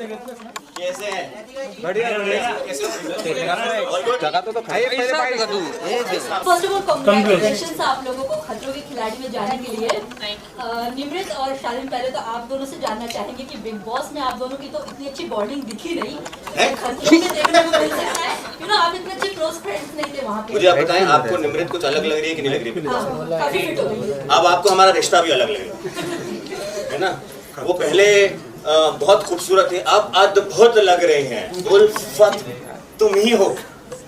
कैसे हैं? बढ़िया बढ़िया। जगह तो खाइए पहले पाएगा तू। फर्स्ट ऑफ ऑल कांग्रेचुलेशंस आप लोगों को खतरों के खिलाड़ी में जाने के लिए। निमृत और शालीन, पहले तो आप दोनों से जानना चाहेंगे कि बिग बॉस में आप दोनों की तो इतनी अच्छी बॉन्डिंग दिखी नहीं, खतरों में देखने को मिल सकता है। आप इतने अच्छे क्लोज फ्रेंड्स नहीं थे वहाँ पे। मुझे आप बताएं, आपको निमृत कुछ अलग लग रही है कि नहीं लग रही है? काफी फिट हो गई। अब आपको हमारा रिश्ता भी अलग लगेगा, है ना? वो पहले बहुत खूबसूरत थे, अब अद्भुत लग रहे हैं। उल्फत तुम ही हो।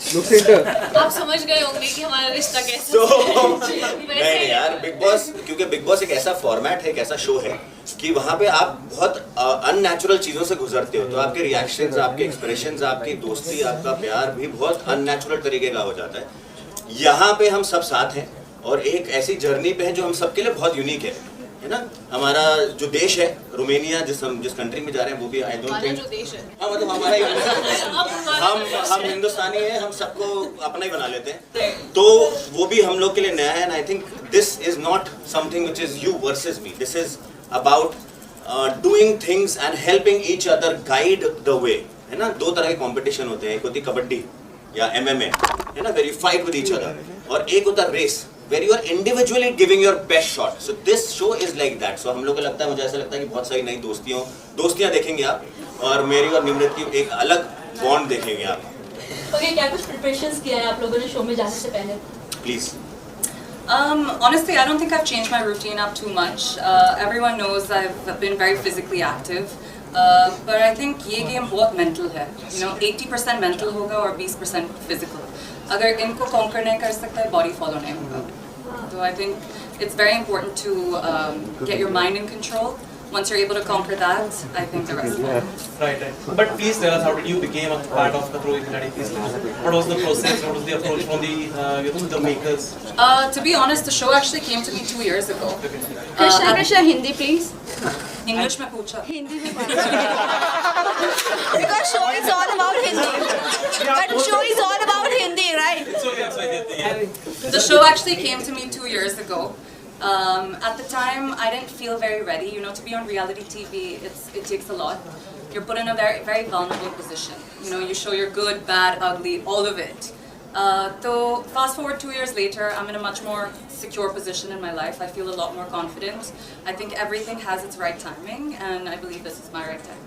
आप समझ गए होंगे कि हमारा रिश्ता कैसे नहीं यार, बिग बॉस, क्योंकि बिग बॉस एक ऐसा फॉर्मेट है, एक ऐसा शो है कि वहाँ पे आप बहुत अननेचुरल चीजों से गुजरते हो, तो आपके रिएक्शंस, आपके एक्सप्रेशंस, आपकी दोस्ती, आपका प्यार भी बहुत अननेचुरल तरीके का हो जाता है। यहाँ पे हम सब साथ हैं और एक ऐसी जर्नी पे हैं जो हम सबके लिए बहुत यूनिक है ना? हमारा जो देश है रोमेनिया, जिस कंट्री में जा रहे हैं वो भी आई डोंट थिंक, हाँ मतलब हमारा ही हम हिंदुस्तानी हैं, हम सबको अपना ही बना लेते हैं, तो वो भी हम लोग के लिए नया है। And I think this is not something which is you versus me, this is about doing things and helping each other guide the way, है ना? दो तरह के कंपटीशन होते हैं, एक होती कबड्डी या MMA, है ना, where you fight with each other, और एक होता race where you are individually giving your best shot. So this show is like that. So हम लोग को लगता है, मुझे ऐसा लगता है कि बहुत सारी नई दोस्तियाँ देखेंगे आप, और मेरी और निमृत की एक अलग बॉन्ड देखेंगे आप। ओके, क्या कुछ प्रिपरेशंस किया है आप लोगों ने शो में जाने से पहले? Please. Honestly, I don't think I've changed my routine up too much. Everyone knows I've been very physically active. But I think ये game बहुत mental है. You know, 80% mental होगा और 20% physical. अगर इनको conquer नहीं कर सकता है, body follow नहीं होगा. So I think it's very important to get your mind in control. Once you're able to conquer that, I think the rest will. Right. But please tell us, how did you become a part of the Khatro Ke Khiladi? Please tell us. What was the process? What was the approach from the makers? To be honest, the show actually came to me 2 years ago. Krishna Hindi please. English में पूछा। हिंदी में because show is all about Hindi. But show is all about Hindi, right? The show actually came to me 2 years ago. At the time, I didn't feel very ready. You know, to be on reality TV, it takes a lot. You're put in a very, very vulnerable position. You know, you show your good, bad, ugly, all of it. So fast forward 2 years later, I'm in a much more secure position in my life. I feel a lot more confident. I think everything has its right timing, and I believe this is my right time.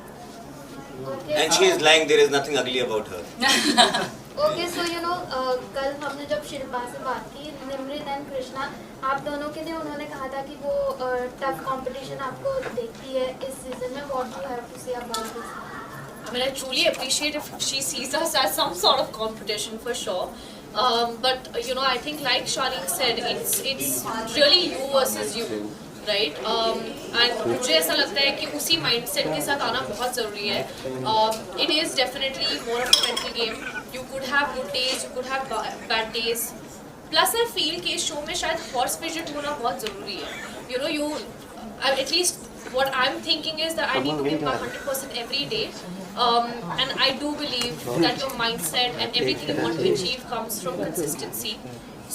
And she is lying. There is nothing ugly about her. Okay, so you know, कल हमने जब शिल्पा से बात की, Nimrit and Krishna, आप दोनों के लिए उन्होंने कहा था कि वो टफ कंपटीशन आपको देखती है इस सीजन में. What do you have to say about this? I mean, I truly appreciate if she sees us as some sort of competition for sure. But you know, I think like Charlene said, it's really you versus you, right? And मुझे ऐसा लगता है कि उसी mindset के साथ आना बहुत ज़रूरी है. It is definitely more of a mental game. You could have good days, you could have bad days. Plus I feel कि इस show में शायद horse fidget होना बहुत ज़रूरी है. You know, at least what I'm thinking is that I need to give my 100% every day. And I do believe that your mindset and everything you want to achieve comes from consistency.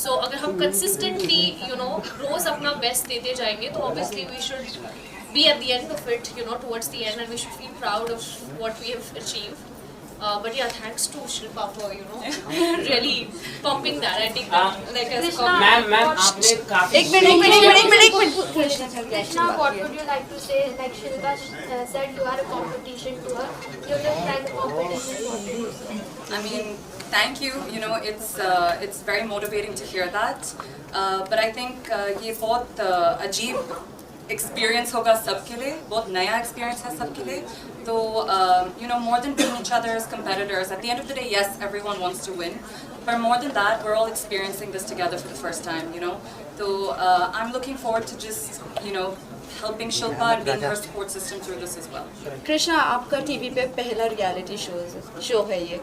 So अगर हम consistently, you know, रोज अपना best देते जाएंगे, तो obviously we should be at the end of it, you know, towards the end, and we should feel proud of what we have achieved. But yeah, thanks to Shilpa for, you know, really pumping that. I think that, like as ma'am आपने काफी एक minute Krishna, what would you like to say? Like Shilpa said, you are a competition to her. You look like a competition. What do you say? I mean, thank you. You know, it's very motivating to hear that. But I think ये बहुत अजीब experience होगा सबके लिए, बहुत नया experience है सबके लिए. So, you know, more than being each other's competitors, at the end of the day, yes, everyone wants to win. But more than that, we're all experiencing this together for the first time, you know. So, I'm looking forward to just, you know, helping Shilpa and being her support system through this as well. Krishna, आपका TV पे पहला reality show है ये.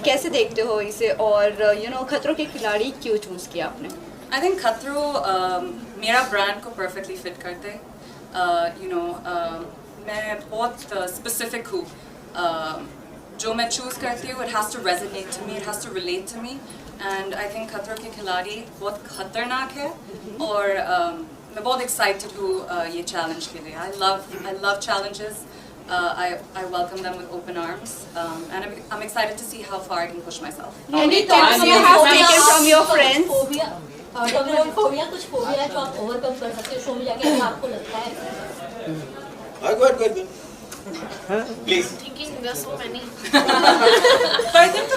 कैसे देखते हो इसे, और you know, खतरों के खिलाड़ी क्यों चूज किया आपने? I think खतरों मेरा ब्रांड को perfectly fit करते. You know, मैं बहुत specific हूँ. जो मैं choose करती हूँ, it has to resonate to me, it has to relate to me, and I think खतरों के खिलाड़ी बहुत खतरनाक है, और मैं बहुत excited हूँ ये challenge के लिए. I love challenges. I welcome them with open arms, and I'm excited to see how far I can push myself. Any tips you have taken from your friends? Phobia कुछ phobia है जो आप overcome कर सकते हो show में जाके अगर आपको लगता है Go ahead. Please. Thinking there are so many. But I think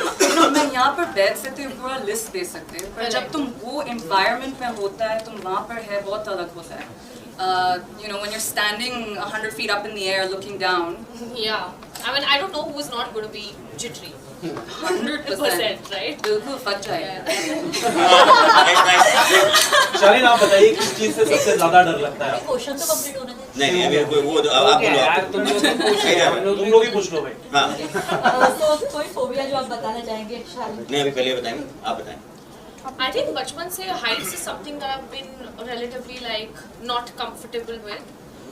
मैं यहाँ पर बैठ सकते हो पूरा लिस्ट दे सकते हो, पर जब तुम वो environment में होता है, तुम वहाँ पर है, बहुत अलग होता है. When you're standing 100 feet up in the air looking down. Yeah. I mean, I don't know who's not going to be jittery. 100%, right? बिल्कुल फट जाएगा. शालीन आप बताइए किस चीज से सबसे ज्यादा डर लगता है? क्वेश्चन तो कंप्लीट होने दे नहीं अभी वो आप बोलो आप तुम लोग ही पूछ लो भाई. हाँ तो कोई फोबिया जो आप बताना चाहेंगे शालीन नहीं अभी पहले बताएंगे आप बताएं. I think बचपन से heights is something that I've been relatively like not comfortable with.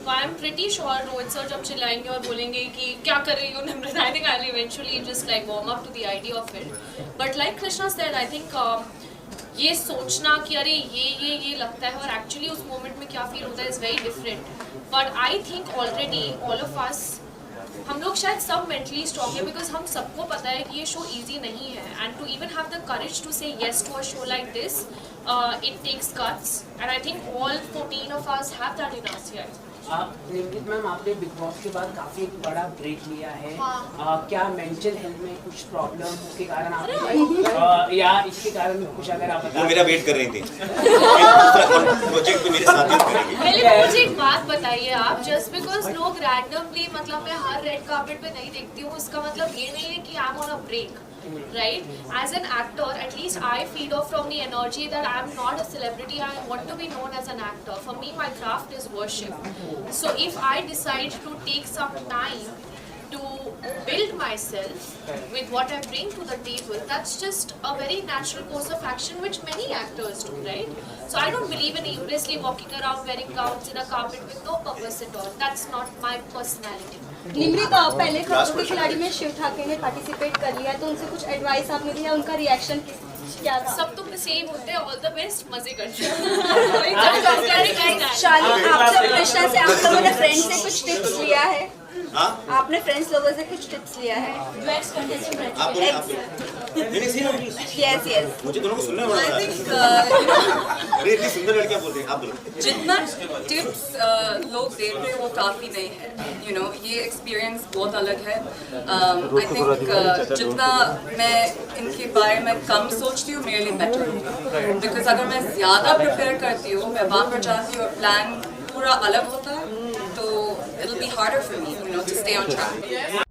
So I'm pretty sure Rohit sir जब चिल्लाएंगे और बोलेंगे कि क्या कर रही हो Nimrat, I think I'll eventually just like warm up to the idea of it. But like Krishna said, I think ये सोचना कि अरे ये लगता है और actually उस moment में क्या feel होता है is very different. But I think already all of us हम लोग शायद सब मेंटली स्ट्रॉन्ग है बिकॉज हम सबको पता है कि ये शो इजी नहीं है and to even have the courage to say yes to a show like this it takes guts and I think all 14 of us have that in us here. Nimrit ma'am आपने Bigg Boss के बाद काफी बड़ा break लिया है. क्या mental health में कुछ प्रॉब्लम के कारण आप या इसके कारण कुछ अगर आप वो मेरा वेट कर रही थी प्रोजेक्ट तो मेरे साथ ही करेंगे. पहले मुझे एक बात बताइए आप जस्ट बिकॉज लोग रैंडमली मतलब मैं हर रेड कार्पेट पे नहीं देखती हूँ इसका मतलब ये नहीं है कि I am on a break. Right? As an actor, at least I feed off from the energy that I am not a celebrity. I want to be known as an actor. For me, my craft is worship. So if I decide to take some time to build myself with what I bring to the table, that's just a very natural course of action which many actors do, right? So I don't believe in aimlessly walking around wearing gowns in a carpet with no purpose at all. That's not my personality. Nimrit पहले खतरों के खिलाड़ी में शिव ठाकरे ने participate कर लिया तो उनसे कुछ एडवाइस आपने दिया, उनका रिएक्शन क्या था? सब तुम सेम होते हैं. ऑल द बेस्ट, मजे करते शालीन आपसे कृष्णा से आप लोगों ने फ्रेंड्स से कुछ टिप्स लिया है? हाँ आपने फ्रेंड्स लोगों से कुछ टिप्स लिया है? जो एक्स कंटेस्टेंट आप बोलो यस मुझे दोनों को सुनना है. I think अरे इतनी सुंदर लड़कियां बोल रही हैं आप बोलो. जितना टिप्स लोग देते हैं वो काफ़ी नहीं है. ये एक्सपीरियंस बहुत अलग है. आई थिंक जितना मैं इनके बारे में कम सोचती हूँ मेरे लिए बेटर होगा. बिकॉज अगर मैं ज़्यादा प्रिपेयर करती हूँ, मैं वहाँ पर जाती हूँ और प्लान पूरा अलग होता है, तो it'll be harder for me, to stay on track.